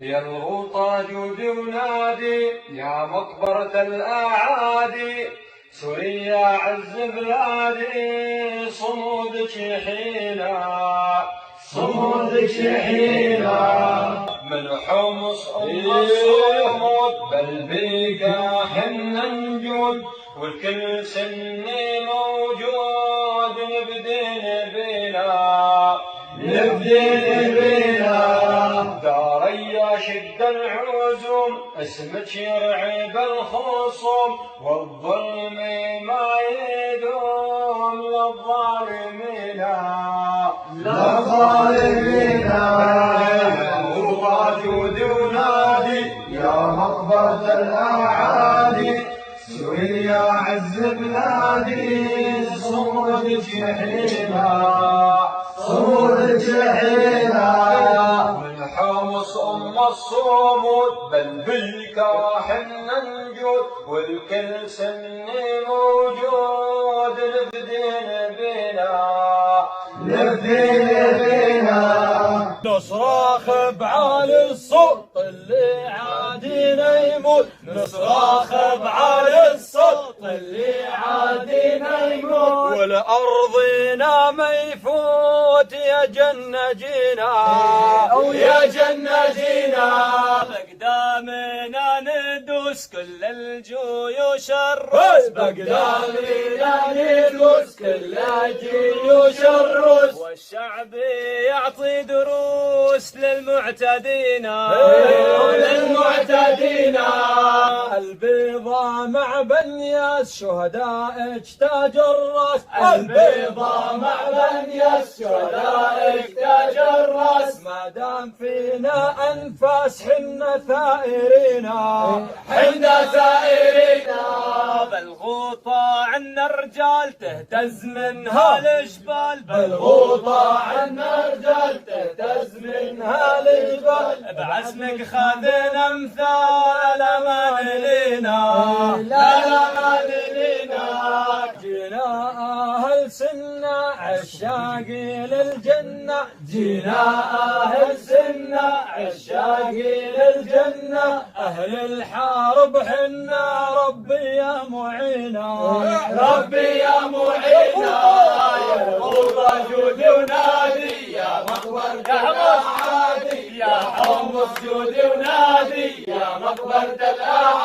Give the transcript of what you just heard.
يا الغوطة جود ونادي يا مقبرة الأعادي، سوريا عز بلادي صمودك يحيينا، صمودك يحيينا. من حمص الصمود بل بيك حنا نجود، والكل سني موجود نبدين بنا، نبدين بنا. داريا شد العزوم اسمك يرعب الخصوم، والظلم ما يدوم للظالمين، للظالمين. وجود ونادي يا مقبرة الأعادي، سوريا عز بلادي صمودك يحيينا، صمودك يحيينا. من حمص الصمود بل بيك حنا نجود، والكل سني موجود نبدين بنا، نبدين بنا. نصراخ بعالي الصوت اللي عادينا يموت، نصراخ بعالي الصوت اللي عادينا يموت، والأرضنا ما يفوت يا جنة جينا، ويا جنة جينا. بقدامنا ندوس كل الجيوش الروس، بقدامنا ندوس كل الجيوش الروس، والشعب يعطي دروس للمعتدين، للمعتدين. البيضة مع بنياس شهدائك تاج الراس، البيضة مع بنياس شهدائك تاج الراس. ما دام فينا انفاس حنا ثائرين، حنا ثائرين. بالغوطة عنا الرجال تهتز منها الجبال، بالغوطة عنا رجال تهتز منها الجبال. بعزمك خذنا امثال الامان لينا، لا الامان لينا. جينا اهل سنة عشاقي للجنة، جينا اهل سنة عشاقي للجنة. اهل الحرب حنا ربي يا معينا، ربي يا معينا. يا الغوطة جود ونادي يا مقبرة الأعادي، يا حمص جود ونادي يا مقبرة الأعادي.